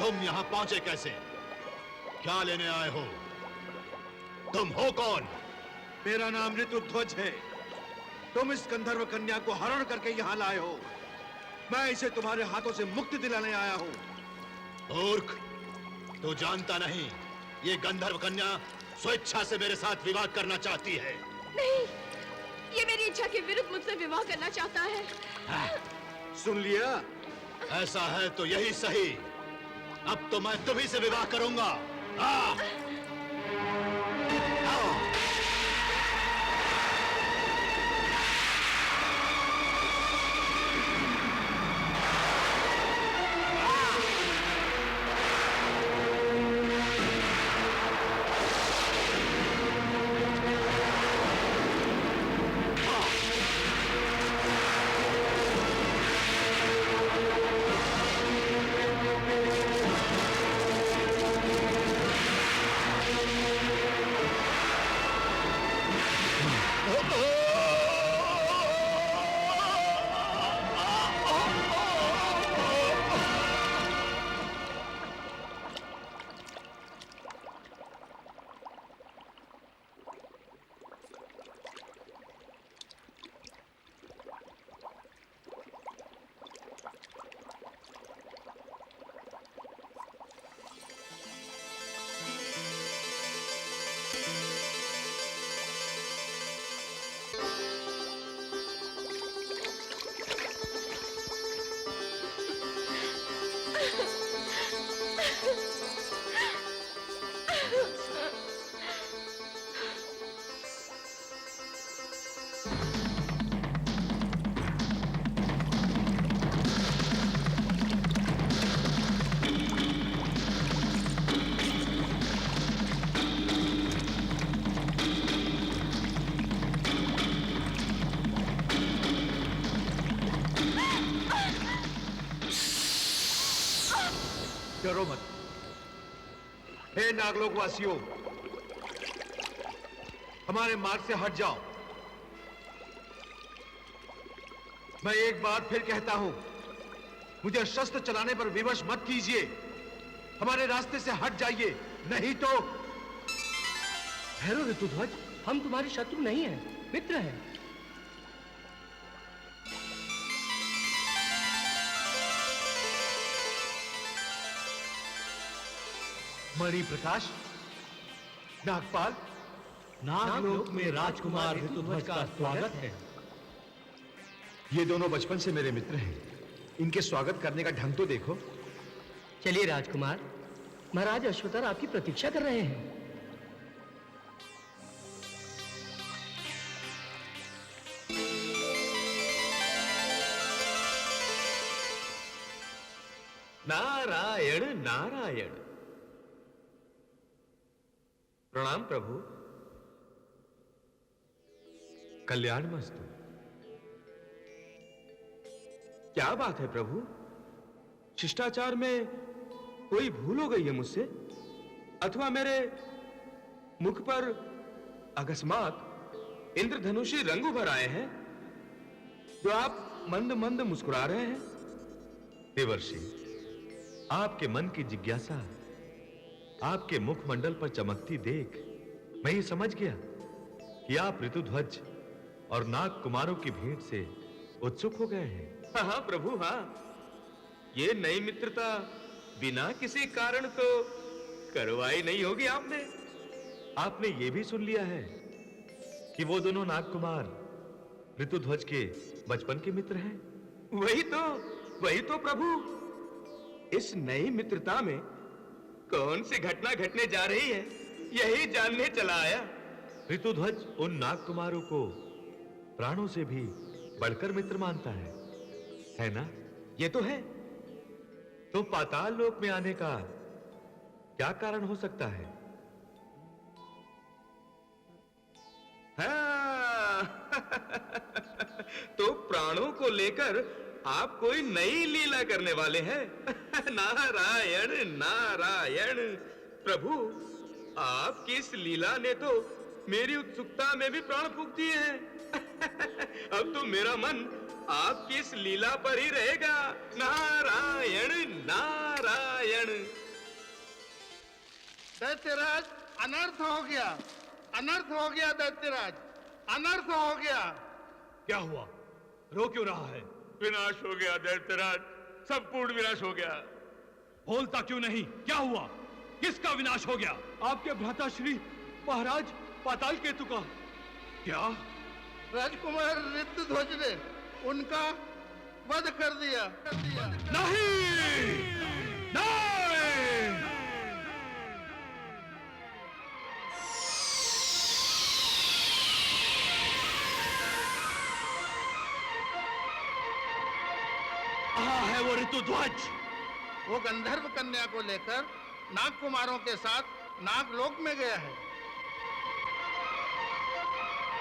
तुम यहाँ पहुंचे कैसे? क्या लेने आए हो? तुम हो कौन? मेरा नाम ऋतुध्वज है। तुम इस गंधर्व कन्या को हरण करके यहाँ लाए हो। मैं इसे तुम्हारे हाथों से मुक्ति दिलाने आया हूँ। मूर्ख, तू जानता नहीं, ये गंधर्व कन्या स्वेच्छा से मेरे साथ विवाह करना चाहती है। नहीं, ये मेरी इच्छा के विरुद्ध मुझसे विवाह करना चाहता है। सुन लिया? ऐसा है तो यही सही। अब तो मैं तुम्ही से विवाह करूंगा। डरो मत। हे नागलोक वासियों, हमारे मार्ग से हट जाओ। मैं एक बार फिर कहता हूं, मुझे शस्त्र चलाने पर विवश मत कीजिए। हमारे रास्ते से हट जाइए, नहीं तो। ठहरो ऋतुध्वज, हम तुम्हारे शत्रु नहीं हैं, मित्र हैं। मणि प्रकाश, नागपाल, नागलोक में राजकुमार ऋतुध्वज का स्वागत है। ये दोनों बचपन से मेरे मित्र हैं। इनके स्वागत करने का ढंग तो देखो। चलिए राजकुमार, महाराज अश्वतर आपकी प्रतीक्षा कर रहे हैं। नारायण नारायण। प्रणाम प्रभु। कल्याणमस्तु। क्या बात है प्रभु? शिष्टाचार में कोई भूल हो गई है मुझसे, अथवा मेरे मुख पर अकस्मात इंद्रधनुषी रंग उभर आए हैं जो आप मंद मंद मुस्कुरा रहे हैं? देवर्षि, आपके मन की जिज्ञासा आपके मुखमंडल पर चमकती देख मैं ये समझ गया कि आप ऋतुध्वज और नाग कुमारों की भेंट से उत्सुक हो गए हैं। हाँ प्रभु, हाँ। ये नई मित्रता बिना किसी कारण तो करवाई नहीं होगी आपने। आपने ये भी सुन लिया है कि वो दोनों नाग कुमार ऋतुध्वज के बचपन के मित्र हैं। वही तो प्रभु। इस नई मित्रता में कौन सी घटना घटने जा रही है, यही जानने चला आया। ऋतुध्वज उन नाग कुमारों को प्राणों से भी बढ़कर मित्र मानता है ना? ये तो है। तो पाताल लोक में आने का क्या कारण हो सकता है? हाँ। तो प्राणों को लेकर आप कोई नई लीला करने वाले हैं। नारायण नारायण। प्रभु, आपकी इस लीला ने तो मेरी उत्सुकता में भी प्राण फूंक दिए हैं। अब तो मेरा मन आपकी इस लीला पर ही रहेगा। नारायण नारायण। नारायण। दैत्यराज, अनर्थ हो गया, अनर्थ हो गया दैत्यराज, अनर्थ हो गया। क्या हुआ? रो क्यों रहा है? विनाश हो गया दैत्यराज, संपूर्ण विनाश हो गया। बोलता क्यों नहीं? क्या हुआ? किसका विनाश हो गया? आपके भ्राताश्री महाराज पाताल केतु का। क्या? राजकुमार ऋतुध्वज ने उनका वध कर दिया। नहीं! नहीं! कहाँ है वो ऋतुध्वज? वो गंधर्व कन्या को लेकर नाग कुमारों के साथ नागलोक में गया है।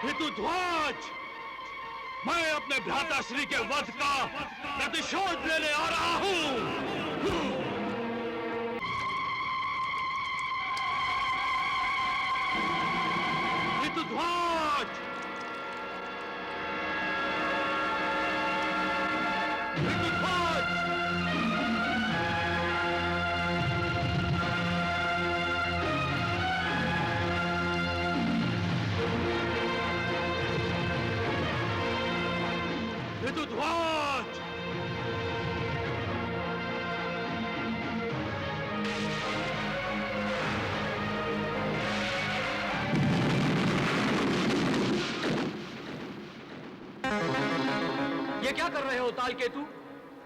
ऋतुध्वज! मैं अपने भ्राताश्री के वध का प्रतिशोध लेने आ रहा हूं। ऋतुध्वज! ऋतुध्वज! ऋतुध्वज! ये क्या कर रहे हो ताल केतु?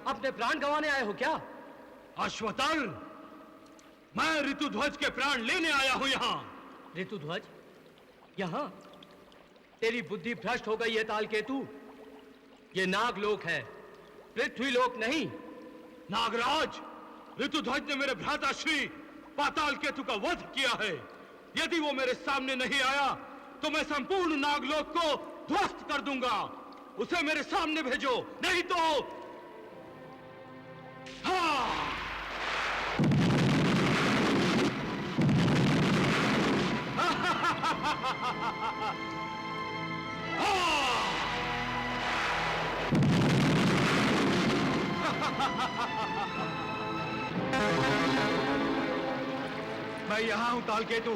अपने प्राण गंवाने आए हो क्या? अश्वतर, मैं ऋतुध्वज के प्राण लेने आया हूं यहां। ऋतुध्वज यहाँ? तेरी बुद्धि भ्रष्ट हो गई है ताल केतु। ये नागलोक है, पृथ्वीलोक नहीं। नागराज, ऋतुध्वज ने मेरे भ्राताश्री पाताल केतु का वध किया है। यदि वो मेरे सामने नहीं आया तो मैं संपूर्ण नागलोक को ध्वस्त कर दूंगा। उसे मेरे सामने भेजो, नहीं तो हाँ! मैं यहां हूं ताल केतु।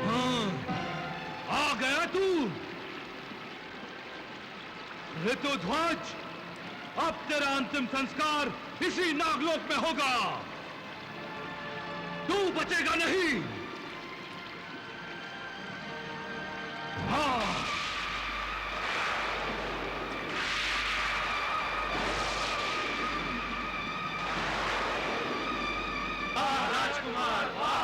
हाँ, आ गया तू। ऋतुध्वज, अब तेरा अंतिम संस्कार इसी नागलोक में होगा। तू बचेगा नहीं। हाँ। राजकुमार वाह!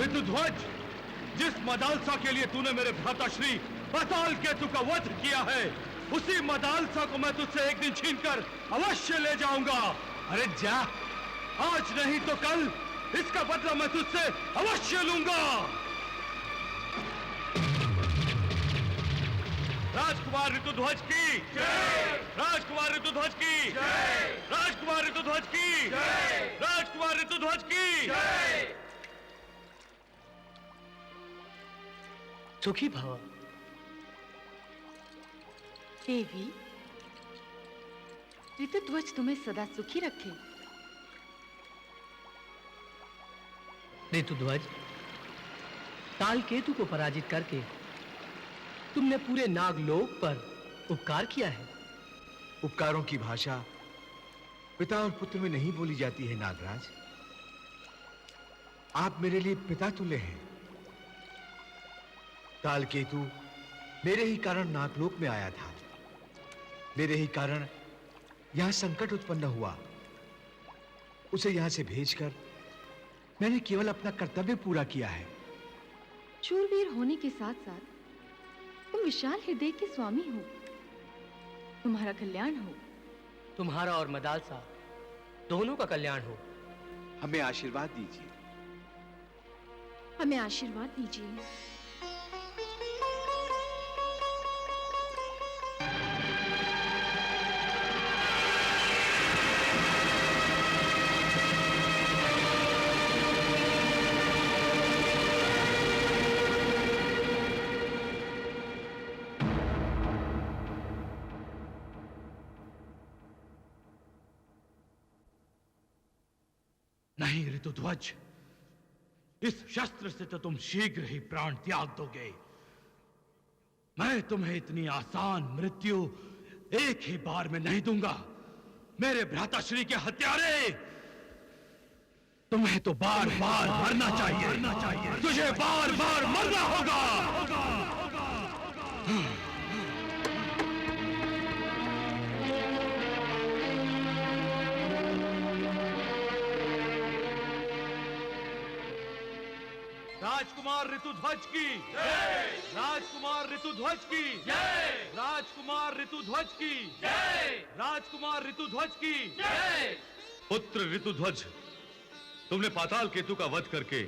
ऋतुध्वज, जिस मदालसा के लिए तूने मेरे भ्राताश्री पाताल केतु का वध किया है, उसी मदालसा को मैं तुझसे एक दिन छीनकर अवश्य ले जाऊंगा। अरे जा, आज नहीं तो कल इसका बदला मैं तुझसे अवश्य लूंगा। राजकुमार ऋतुध्वज की जय! राजकुमार ऋतुध्वज की जय! राजकुमार ऋतुध्वज की जय! राजकुमार ऋतुध्वज की जय! सुखी भव। देवी, ऋतुध्वज तुम्हें सदा सुखी रखे। ऋतुध्वज, ताल केतु को पराजित करके तुमने पूरे नागलोक पर उपकार किया है। उपकारों की भाषा पिता और पुत्र में नहीं बोली जाती है नागराज। आप मेरे लिए पिता तुल्य हैं। तालकेतु मेरे ही कारण नागलोक में आया था। मेरे ही कारण यहां संकट उत्पन्न हुआ। उसे यहां से भेजकर मैंने केवल अपना कर्तव्य पूरा किया है। शूरवीर होने के साथ साथ तुम विशाल हृदय के स्वामी हो। तुम्हारा कल्याण हो। तुम्हारा और मदालसा दोनों का कल्याण हो। हमें आशीर्वाद दीजिए। हमें आशीर्वाद दीजिए। नहीं ऋतुध्वज, इस शस्त्र से तो तुम शीघ्र ही प्राण त्याग दोगे। मैं तुम्हें इतनी आसान मृत्यु एक ही बार में नहीं दूंगा। मेरे भ्राताश्री के हत्यारे, तुम्हें तो बार बार मरना चाहिए। तुझे बार बार मरना होगा। राजकुमार ऋतुध्वज की जय। राजकुमार ऋतुध्वज की जय। राजकुमार ऋतुध्वज की जय। राजकुमार ऋतुध्वज की जय। पुत्र ऋतुध्वज, तुमने पाताल केतु का वध करके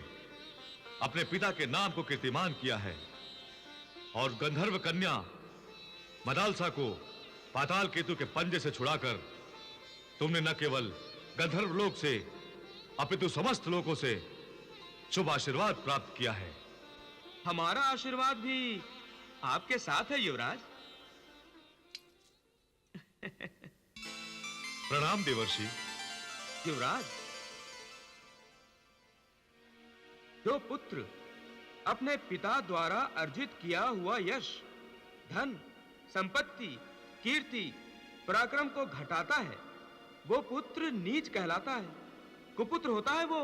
अपने पिता के नाम को कीर्तिमान किया है और गंधर्व कन्या मदालसा को पाताल केतु के पंजे से छुड़ाकर तुमने न केवल गंधर्व लोक से अपितु समस्त लोकों से शुभ आशीर्वाद प्राप्त किया है। हमारा आशीर्वाद भी आपके साथ है युवराज। प्रणाम देवर्षि। युवराज, जो पुत्र अपने पिता द्वारा अर्जित किया हुआ यश, धन, संपत्ति, कीर्ति, पराक्रम को घटाता है, वो पुत्र नीच कहलाता है, कुपुत्र होता है वो।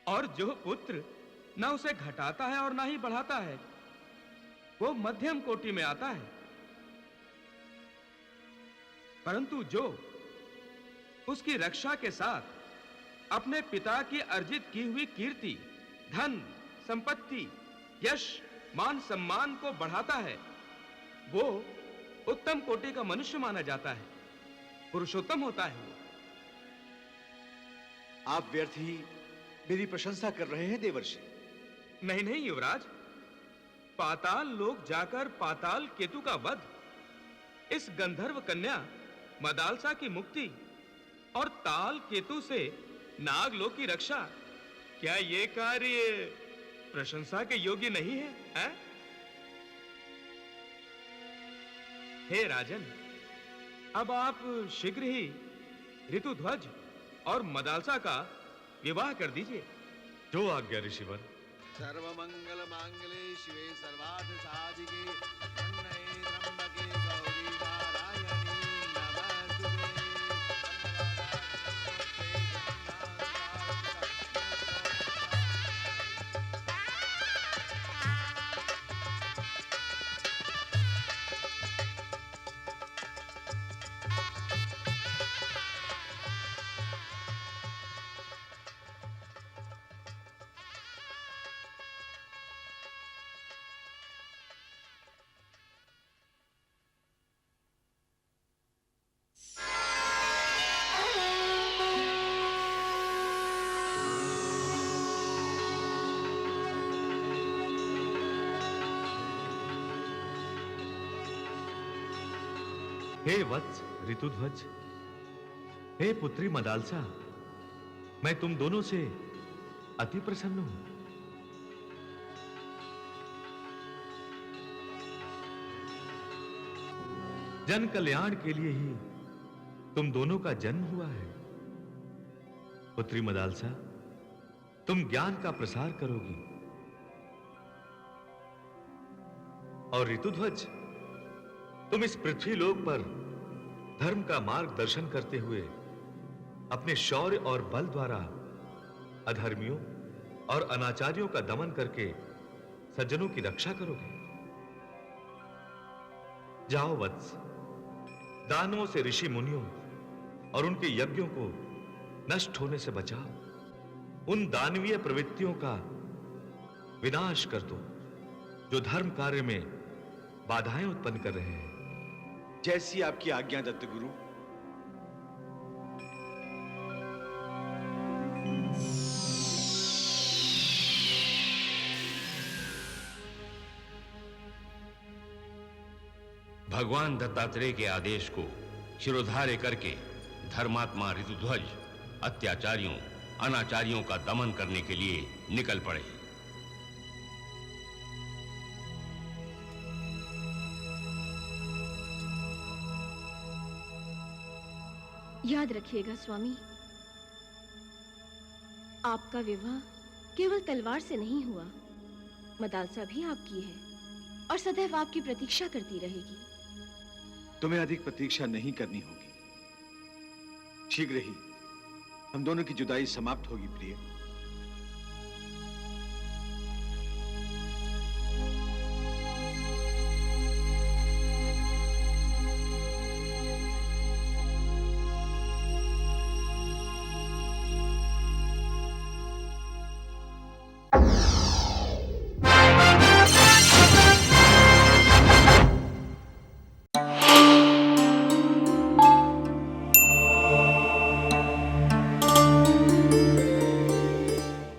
और जो पुत्र न उसे घटाता है और ना ही बढ़ाता है, वो मध्यम कोटि में आता है। परंतु जो उसकी रक्षा के साथ अपने पिता की अर्जित की हुई कीर्ति, धन, संपत्ति, यश, मान सम्मान को बढ़ाता है, वो उत्तम कोटि का मनुष्य माना जाता है, पुरुषोत्तम होता है वो। आप व्यर्थ ही मेरी प्रशंसा कर रहे हैं देवर्षि। नहीं नहीं युवराज, पाताल लोक जाकर पाताल केतु का वध, इस गंधर्व कन्या मदालसा की मुक्ति और ताल केतु से नागलोक की रक्षा, क्या ये कार्य प्रशंसा के योग्य नहीं है, है? हे राजन, अब आप शीघ्र ही ऋतुध्वज और मदालसा का विवाह कर दीजिए। जो आज्ञा ऋषिवर। सर्वमंगल मांगले शिवे सर्वार्थ साधिके शरण्ये त्र्यंबके गौरी नारायणी नमोस्तुते। हे वत्स ऋतुध्वज, हे पुत्री मदालसा, मैं तुम दोनों से अति प्रसन्न हूं। जन कल्याण के लिए ही तुम दोनों का जन्म हुआ है। पुत्री मदालसा, तुम ज्ञान का प्रसार करोगी और ऋतुध्वज, तुम इस पृथ्वी लोक पर धर्म का मार्गदर्शन करते हुए अपने शौर्य और बल द्वारा अधर्मियों और अनाचारियों का दमन करके सज्जनों की रक्षा करोगे। जाओ वत्स, दानवों से ऋषि मुनियों और उनके यज्ञों को नष्ट होने से बचाओ। उन दानवीय प्रवृत्तियों का विनाश कर दो जो धर्म कार्य में बाधाएं उत्पन्न कर रहे हैं। जैसी आपकी आज्ञा दत्त गुरु। भगवान दत्तात्रेय के आदेश को शिरोधार्य करके धर्मात्मा ऋतुध्वज अत्याचारियों अनाचारियों का दमन करने के लिए निकल पड़े। याद रखिएगा स्वामी, आपका विवाह केवल तलवार से नहीं हुआ, मदालसा भी आपकी है और सदैव आपकी प्रतीक्षा करती रहेगी। तुम्हें अधिक प्रतीक्षा नहीं करनी होगी। शीघ्र ही हम दोनों की जुदाई समाप्त होगी प्रिय।